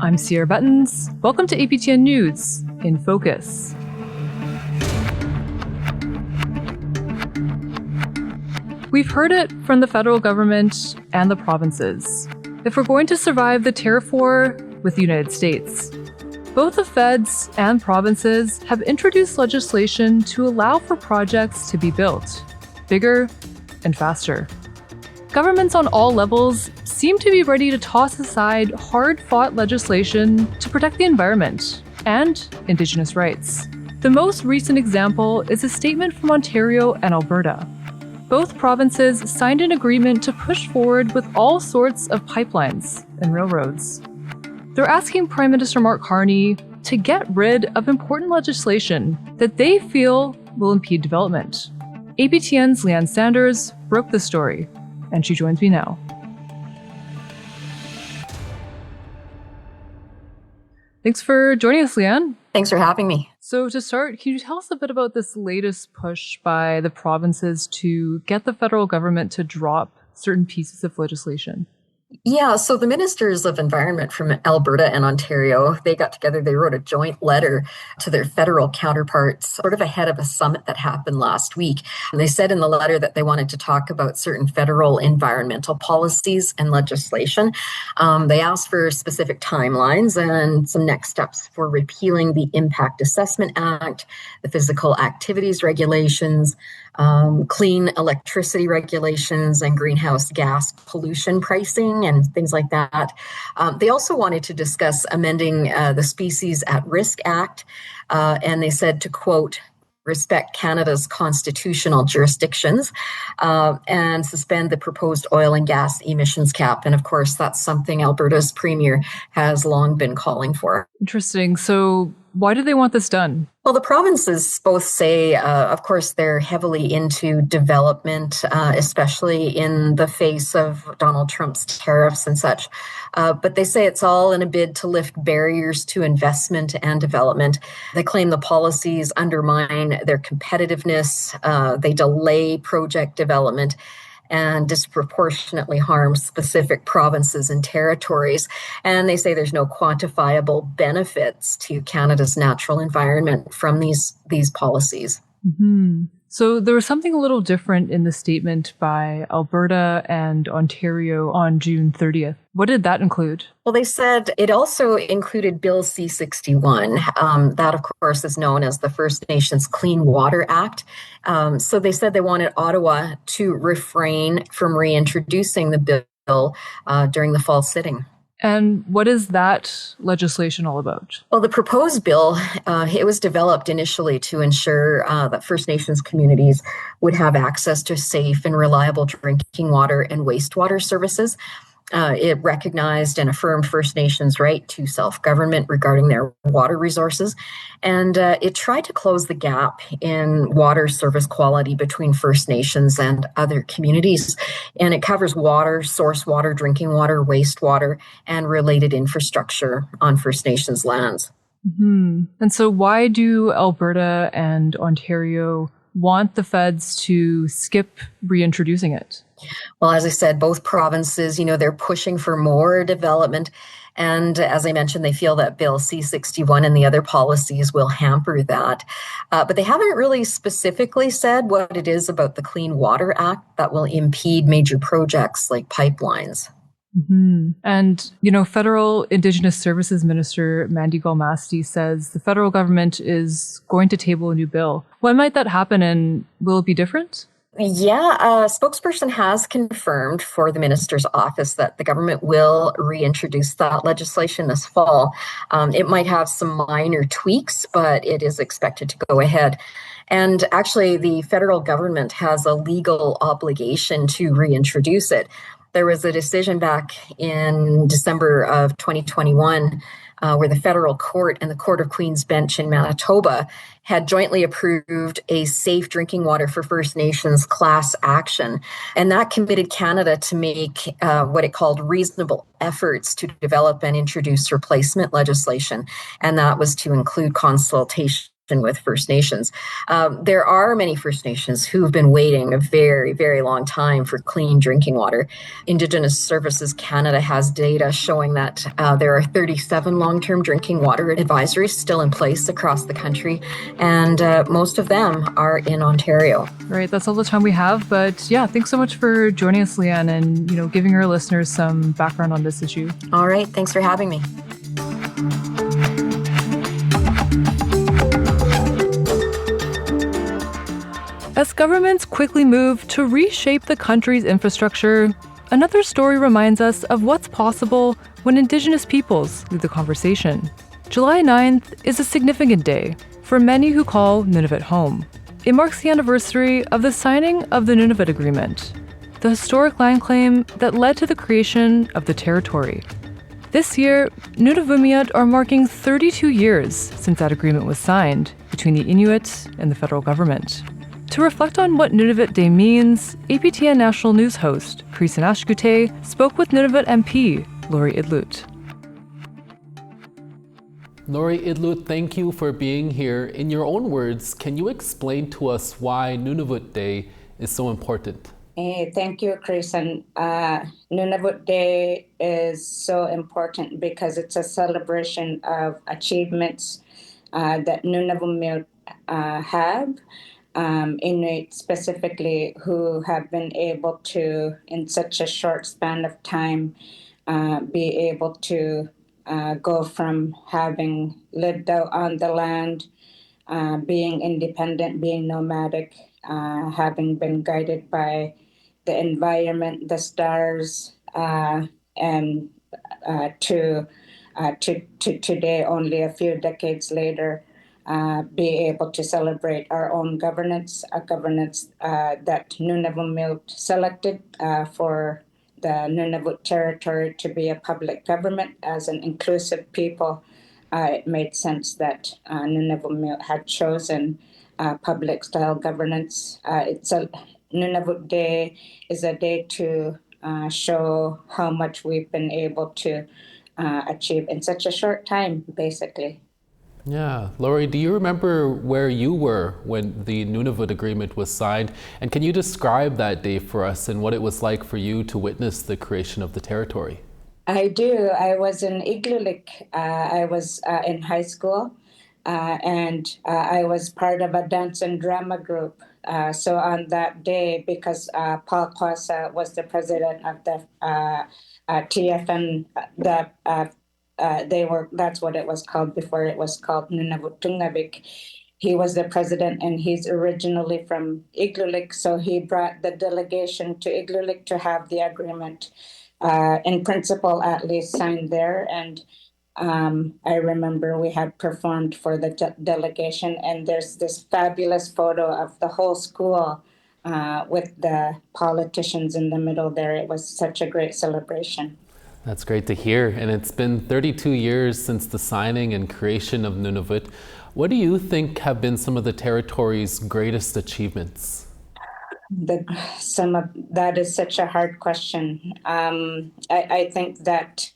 I'm Cierra Bettens. Welcome to APTN News InFocus. We've heard it from the federal government and the provinces. If we're going to survive the tariff war with the United States, both the feds and provinces have introduced legislation to allow for projects to be built bigger and faster. Governments on all levels seem to be ready to toss aside hard-fought legislation to protect the environment and Indigenous rights. The most recent example is a statement from Ontario and Alberta. Both provinces signed an agreement to push forward with all sorts of pipelines and railroads. They're asking Prime Minister Mark Carney to get rid of important legislation that they feel will impede development. APTN's Leanne broke the story, and she joins me now. Thanks for joining us, Leanne. Thanks for having me. So to start, can you tell us a bit about this latest push by the provinces to get the federal government to drop certain pieces of legislation? Yeah, so the ministers of environment from Alberta and Ontario, they got together, they wrote a joint letter to their federal counterparts, sort of ahead of a summit that happened last week. And they said in the letter that they wanted to talk about certain federal environmental policies and legislation. They asked for specific timelines and some next steps for repealing the Impact Assessment Act, the Physical Activities Regulations, clean electricity regulations, and greenhouse gas pollution pricing and things like that. They also wanted to discuss amending the Species at Risk Act, and they said to, quote, respect Canada's constitutional jurisdictions and suspend the proposed oil and gas emissions cap. And of course, that's something Alberta's premier has long been calling for. Interesting. So why do they want this done? Well, the provinces both say, of course, they're heavily into development, especially in the face of Donald Trump's tariffs and such. But they say it's all in a bid to lift barriers to investment and development. They claim the policies undermine their competitiveness. They delay project development and disproportionately harm specific provinces and territories. And they say there's no quantifiable benefits to Canada's natural environment from these policies. Mm-hmm. So there was something a little different in the statement by Alberta and Ontario on June 30th. What did that include? Well, they said it also included Bill C-61. That, of course, is known as the First Nations Clean Water Act. So they said they wanted Ottawa to refrain from reintroducing the bill during the fall sitting. And what is that legislation all about? Well, the proposed bill, it was developed initially to ensure that First Nations communities would have access to safe and reliable drinking water and wastewater services. It recognized and affirmed First Nations' right to self-government regarding their water resources, and it tried to close the gap in water service quality between First Nations and other communities. And it covers water, source water, drinking water, wastewater, and related infrastructure on First Nations lands. Mm-hmm. And so why do Alberta and Ontario want the feds to skip reintroducing it? Well, as I said, both provinces, they're pushing for more development. And as I mentioned, they feel that Bill C-61 and the other policies will hamper that. But they haven't really specifically said what it is about the Clean Water Act that will impede major projects like pipelines. Mm-hmm. And, Federal Indigenous Services Minister Mandy Galmasti says the federal government is going to table a new bill. When might that happen, and will it be different? Yeah, a spokesperson has confirmed for the minister's office that the government will reintroduce that legislation this fall. It might have some minor tweaks, but it is expected to go ahead. And actually, the federal government has a legal obligation to reintroduce it. There was a decision back in December of 2021 where the federal court and the Court of Queen's Bench in Manitoba had jointly approved a safe drinking water for First Nations class action. And that committed Canada to make what it called reasonable efforts to develop and introduce replacement legislation. And that was to include consultation with First Nations. There are many First Nations who've been waiting a very, very long time for clean drinking water. Indigenous Services Canada has data showing that there are 37 long-term drinking water advisories still in place across the country, and most of them are in Ontario. Right, that's all the time we have. But yeah, thanks so much for joining us, Leanne, and giving our listeners some background on this issue. All right, thanks for having me. As governments quickly move to reshape the country's infrastructure, another story reminds us of what's possible when Indigenous peoples lead the conversation. July 9th is a significant day for many who call Nunavut home. It marks the anniversary of the signing of the Nunavut Agreement, the historic land claim that led to the creation of the territory. This year, Nunavummiut are marking 32 years since that agreement was signed between the Inuit and the federal government. To reflect on what Nunavut Day means, APTN National News host Creeson Agecoutay spoke with Nunavut MP Lori Idlout. Lori Idlout, thank you for being here. In your own words, can you explain to us why Nunavut Day is so important? Thank you, Creeson. Nunavut Day is so important because it's a celebration of achievements that Nunavummiut have. Inuit specifically, who have been able to, in such a short span of time, be able to go from having lived out on the land, being independent, being nomadic, having been guided by the environment, the stars, and to today, only a few decades later, be able to celebrate our own governance, a governance that Nunavummiut selected for the Nunavut territory to be a public government. As an inclusive people, it made sense that Nunavummiut had chosen public style governance. Nunavut Day is a day to show how much we've been able to achieve in such a short time, basically. Yeah. Lori, do you remember where you were when the Nunavut Agreement was signed? And can you describe that day for us and what it was like for you to witness the creation of the territory? I do. I was in Igloolik. I was in high school, and I was part of a dance and drama group. So on that day, because Paul Kwasa was the president of the TFN, that's what it was called before it was called Nunavut Tungavik. He was the president, and he's originally from Igloolik, so he brought the delegation to Igloolik to have the agreement, in principle at least, signed there. And I remember we had performed for the delegation, and there's this fabulous photo of the whole school with the politicians in the middle there. It was such a great celebration. That's great to hear. And it's been 32 years since the signing and creation of Nunavut. What do you think have been some of the territory's greatest achievements? That is such a hard question. I think that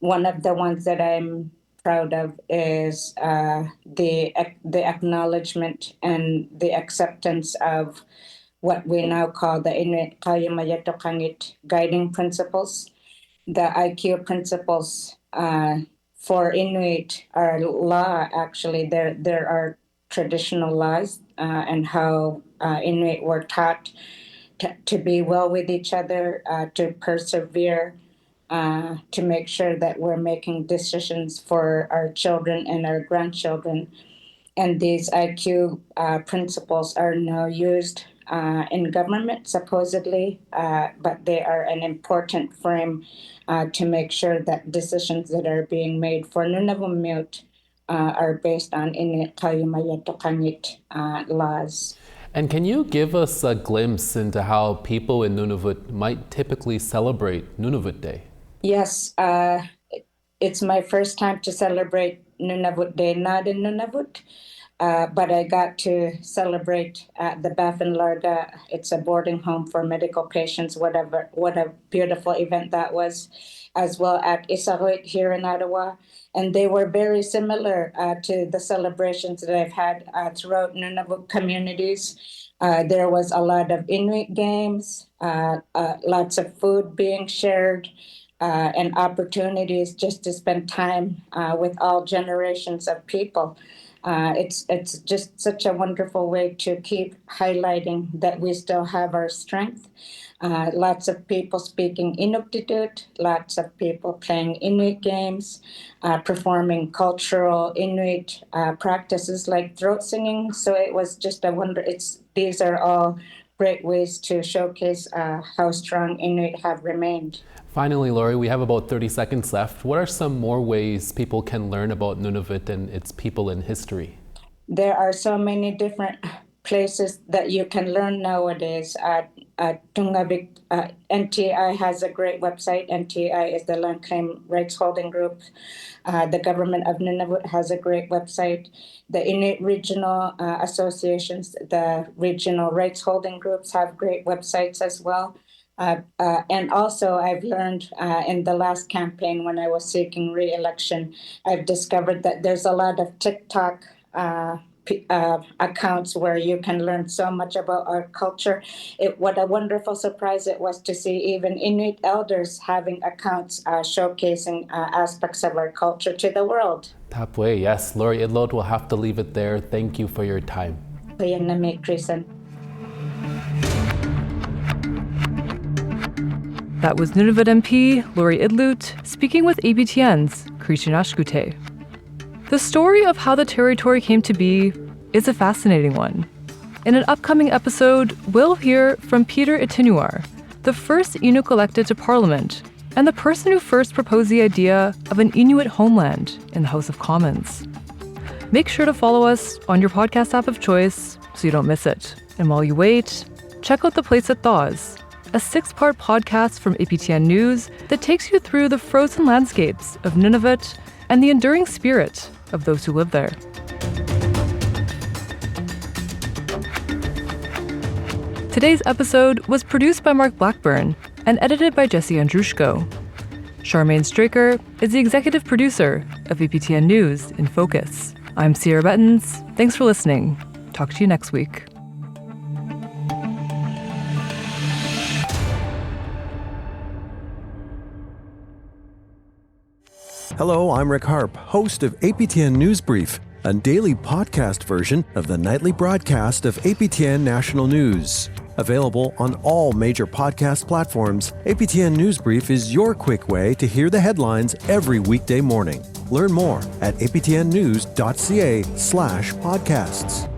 one of the ones that I'm proud of is the acknowledgement and the acceptance of what we now call the Inuit Kayumayatokangit guiding principles. The IQ principles for Inuit are law, actually. There are traditional laws and how Inuit were taught to be well with each other, to persevere, to make sure that we're making decisions for our children and our grandchildren. And these IQ principles are now used in government, supposedly, but they are an important frame to make sure that decisions that are being made for Nunavummiut are based on Inuit Kayumayatokangit laws. And can you give us a glimpse into how people in Nunavut might typically celebrate Nunavut Day? Yes, it's my first time to celebrate Nunavut Day, not in Nunavut. but I got to celebrate at the Baffin Larga. It's a boarding home for medical patients. What a beautiful event that was, as well at Isaroit here in Ottawa. And they were very similar to the celebrations that I've had throughout Nunavut communities. There was a lot of Inuit games, lots of food being shared, and opportunities just to spend time with all generations of people. It's just such a wonderful way to keep highlighting that we still have our strength. Lots of people speaking Inuktitut, lots of people playing Inuit games, performing cultural Inuit practices like throat singing. So it was just a wonder. These are all great ways to showcase how strong Inuit have remained. Finally, Lori, we have about 30 seconds left. What are some more ways people can learn about Nunavut and its people and history? There are so many different places that you can learn nowadays. Tungavik NTI has a great website. NTI is the Land Claim Rights Holding Group. The government of Nunavut has a great website. The Inuit regional associations, the regional rights holding groups have great websites as well. And also I've learned in the last campaign when I was seeking re-election, I've discovered that there's a lot of TikTok accounts where you can learn so much about our culture. What a wonderful surprise it was to see even Inuit elders having accounts showcasing aspects of our culture to the world. Tapway, yes. Lori Idlout, we'll have to leave it there. Thank you for your time. Creeson. That was Nunavut MP Lori Idlout speaking with APTN's Creeson Agecoutay. The story of how the territory came to be is a fascinating one. In an upcoming episode, we'll hear from Peter Itinuar, the first Inuk elected to Parliament, and the person who first proposed the idea of an Inuit homeland in the House of Commons. Make sure to follow us on your podcast app of choice so you don't miss it. And while you wait, check out The Place That Thaws, a 6-part podcast from APTN News that takes you through the frozen landscapes of Nunavut and the enduring spirit of those who live there. Today's episode was produced by Mark Blackburn and edited by Jesse Andrushko. Charmaine Straker is the executive producer of APTN News InFocus. I'm Cierra Bettens. Thanks for listening. Talk to you next week. Hello, I'm Rick Harp, host of APTN News Brief, a daily podcast version of the nightly broadcast of APTN National News. Available on all major podcast platforms, APTN News Brief is your quick way to hear the headlines every weekday morning. Learn more at aptnnews.ca/podcasts.